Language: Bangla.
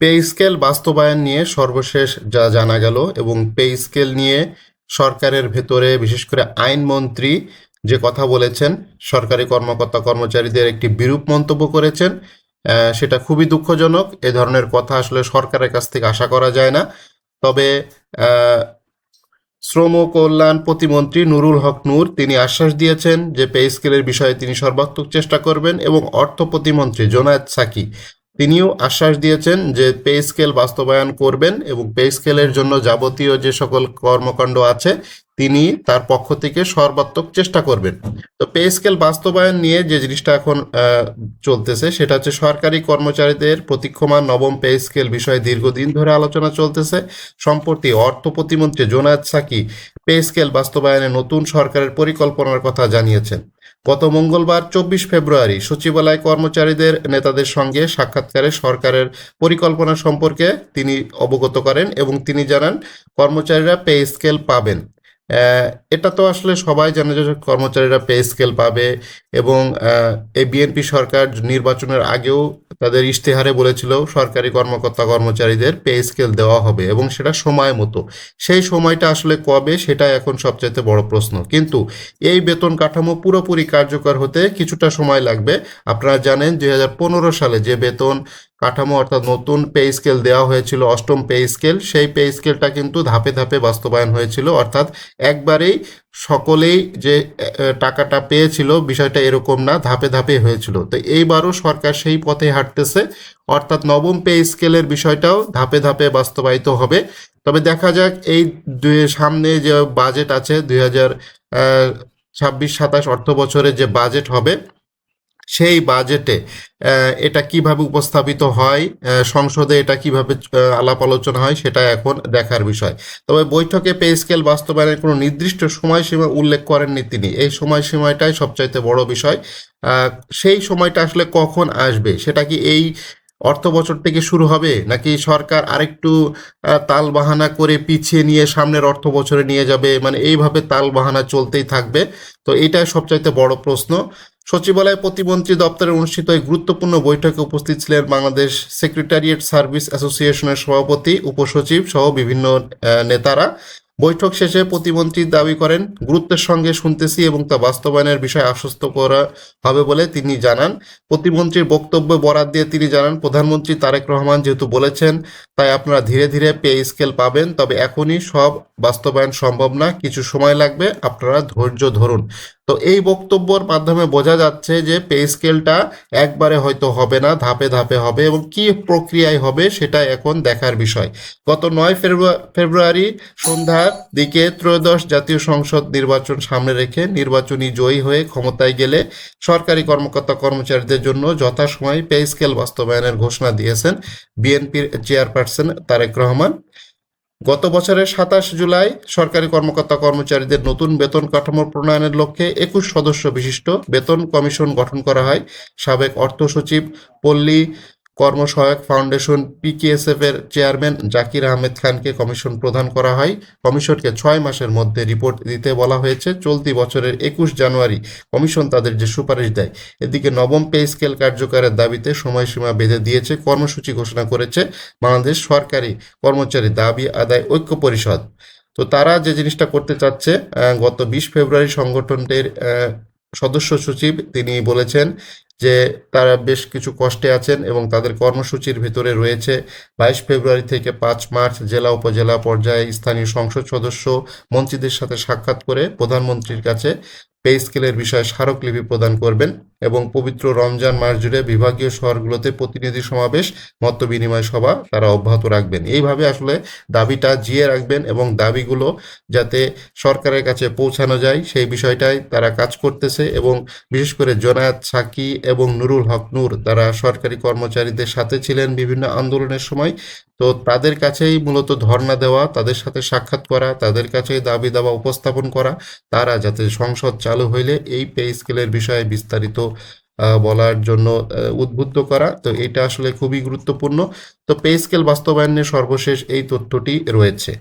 পে স্কেল বাস্তবায়ন নিয়ে সর্বশেষ যা জানা গেল এবং পে স্কেল নিয়ে সরকারের ভেতরে বিশেষ করে আইনমন্ত্রী যে কথা বলেছেন, সরকারি কর্মকর্তা কর্মচারীদের একটি বিরূপ মন্তব্য করেছেন। সেটা খুবই দুঃখজনক। এ ধরনের কথা আসলে সরকারের কাছ থেকে আশা করা যায় না। তবে শ্রম ও কল্যাণ প্রতিমন্ত্রী নুরুল হক নূর তিনি আশ্বাস দিয়েছেন যে পে স্কেলের বিষয়ে তিনি সর্বাত্মক চেষ্টা করবেন, এবং অর্থ প্রতিমন্ত্রী জোনায়েদ সাকি তিনিও আশ্বাস দিয়েছেন যে পে স্কেল বাস্তবায়ন করবেন এবং পে স্কেলের জন্য যাবতীয় যে সকল কর্মকাণ্ড আছে তিনি তার পক্ষ থেকে সর্বাত্মক চেষ্টা করবেন। তো পে স্কেল বাস্তবায়ন নিয়ে যে জিনিসটা এখন চলতেছে সেটা হচ্ছে সরকারি কর্মচারীদের প্রতীক্ষমান নবম পে স্কেল বিষয়ে দীর্ঘদিন ধরে আলোচনা চলতেছে। সম্প্রতি অর্থ প্রতিমন্ত্রী জোনায়েদ সাকি পে স্কেল বাস্তবায়নে নতুন সরকারের পরিকল্পনার কথা জানিয়েছেন। গত মঙ্গলবার 24 ফেব্রুয়ারি সচিবালয় কর্মচারীদের নেতাদের সঙ্গে সাক্ষাৎকারে সরকারের পরিকল্পনা সম্পর্কে তিনি অবগত করেন এবং তিনি জানান কর্মচারীরা পে স্কেল পাবেন। এটা তো আসলে সবাই জানে যে কর্মচারীরা পে স্কেল পাবে, এবং এই বিএনপি সরকার নির্বাচনের আগেও তাদের ইশতেহারে বলেছিল সরকারি কর্মকর্তা কর্মচারীদের পে স্কেল দেওয়া হবে এবং সেটা সময় মতো। সেই সময়টা আসলে কবে, সেটা এখন সবচাইতে বড় প্রশ্ন। কিন্তু এই বেতন কাঠামো পুরোপুরি কার্যকর হতে কিছুটা সময় লাগবে। আপনারা জানেন 2015 সালে যে বেতন কাঠামো অর্থাৎ নতুন পে স্কেল দেওয়া হয়েছিল, অষ্টম পে স্কেল, সেই পে স্কেলটা কিন্তু ধাপে ধাপে বাস্তবায়ন হয়েছিল, অর্থাৎ একবারেই সকলেই যে টাকাটা পেয়েছিল বিষয়টা এরকম না, ধাপে ধাপে হয়েছিল। তো এইবারও সরকার সেই পথে হাঁটতেছে, অর্থাৎ নবম পে স্কেলের বিষয়টাও ধাপে ধাপে বাস্তবায়িত হবে। তবে দেখা যাক এই সামনে যে বাজেট আছে 2026-27 অর্থ বছরে যে বাজেট হবে সেই বাজেটে এটা কিভাবে উপস্থাপিত হয়, সংসদে এটা কিভাবে আলাপ আলোচনা হয়, সেটা এখন দেখার বিষয়। তবে বৈঠকে পে স্কেল বাস্তবায়নের কোনো নির্দিষ্ট সময়সীমা উল্লেখ করেননি তিনি। এই সময়সীমাটাই সবচাইতে বড় বিষয়। সেই সময়টা আসলে কখন আসবে, সেটা কি এই অর্থ বছর থেকে শুরু হবে, নাকি সরকার আরেকটু তাল বাহানা করে পিছিয়ে নিয়ে সামনের অর্থ বছরে নিয়ে যাবে, মানে এইভাবে তাল বাহানা চলতেই থাকবে। তো এটাই সবচাইতে বড় প্রশ্ন। সচিবালয় প্রতিমন্ত্রী দপ্তরে অনুষ্ঠিত এই গুরুত্বপূর্ণ বৈঠকে উপস্থিত ছিলেন বাংলাদেশ সেক্রেটারিয়েট সার্ভিস অ্যাসোসিয়েশনের সভাপতি, উপসচিব সহ বিভিন্ন নেতারা। বৈঠক শেষে প্রতিমন্ত্রী দাবি করেন গুরুত্বের সঙ্গে শুনতেছি এবং তা বাস্তবায়নের বিষয়ে আশ্বস্ত করা হবে বলে তিনি জানান। প্রতিমন্ত্রীর বক্তব্য বরাত দিয়ে তিনি জানান, প্রধানমন্ত্রী তারেক রহমান যেহেতু বলেছেন তাই আপনারা ধীরে ধীরে পে স্কেল পাবেন, তবে এখনই সব বাস্তবায়ন সম্ভব না, কিছু সময় লাগবে, আপনারা ধৈর্য ধরুন। তো এই বক্তব্যর মাধ্যমে বোঝা যাচ্ছে যে পে স্কেলটা একবারে হয়তো হবে না, ধাপে ধাপে হবে, এবং কি প্রক্রিয়ায় হবে সেটা এখন দেখার বিষয়। গত 9 ফেব্রুয়ারি সন্ধ্যার দিকে ত্রয়োদশ জাতীয় সংসদ নির্বাচন সামনে রেখে নির্বাচনী জয়ী হয়ে ক্ষমতায় গেলে সরকারি কর্মকর্তা কর্মচারীদের জন্য যথাসময়ে পে স্কেল বাস্তবায়নের ঘোষণা দিয়েছেন বিএনপির চেয়ারপারসন তারেক রহমান। গত বছরের 27 জুলাই সরকারি কর্মকর্তা কর্মচারীদের নতুন বেতন কাঠামো প্রণয়নের লক্ষ্যে 21 সদস্য বিশিষ্ট বেতন কমিশন গঠন করা হয়। সাবেক অর্থ সচিব, পল্লী কর্মসহায়ক ফাউন্ডেশন পিকেএসএফ এর চেয়ারম্যান জাকির আহমেদ খানকে কমিশন প্রদান করা হয়। কমিশনকে 6 মাসের মধ্যে রিপোর্ট দিতে বলা হয়েছে। চলতি বছরের 21 জানুয়ারি কমিশন তাদের যে সুপারিশ দেয়। এদিকে নবম পে স্কেল কার্যকরের দাবিতে সময়সীমা বেঁধে দিয়েছে, কর্মসূচি ঘোষণা করেছে বাংলাদেশ সরকারি কর্মচারী দাবি আদায় ঐক্য পরিষদ। তো তারা যে জিনিসটা করতে চাচ্ছে, গত 20 ফেব্রুয়ারি সংগঠনটির সদস্য সচিব তিনি বলেছেন যে তারা বেশ কিছু কষ্টে আছেন এবং তাদের কর্মসূচির ভিতরে রয়েছে 22 ফেব্রুয়ারি থেকে 5 মার্চ জেলা উপজেলা পর্যায়ে স্থানীয় সংসদ সদস্য মন্ত্রীদের সাথে সাক্ষাৎ করে প্রধানমন্ত্রীর কাছে পে স্কেলের বিষয়ে স্মারকলিপি প্রদান করবেন, এবং পবিত্র রমজান মাস জুড়ে বিভাগীয় শহরগুলোতে প্রতিনিধি সমাবেশ, মত বিনিময় সভা তারা অব্যাহত রাখবেন। এইভাবে আসলে দাবিটা জিয়ে রাখবেন এবং দাবিগুলো যাতে সরকারের কাছে পৌঁছানো যায় সেই বিষয়টাই তারা কাজ করতেছে। এবং বিশেষ করে জোনায়েদ সাকি এবং নুরুল হক নূর তারা সরকারি কর্মচারীদের সাথে ছিলেন বিভিন্ন আন্দোলনের সময়। তো তাদের কাছেই মূলত ধর্ণা দেওয়া, তাদের সাথে সাক্ষাৎ করা, তাদের কাছেই দাবি দাওয়া উপস্থাপন করা, তারা যাতে সংসদ চালু হইলে এই পে স্কেলের বিষয়ে বিস্তারিত বলার জন্য উদ্বুদ্ধ করা। তো এটা আসলে খুবই গুরুত্বপূর্ণ। তো পে স্কেল বাস্তবায়নের সর্বশেষ এই তথ্যটি রয়েছে।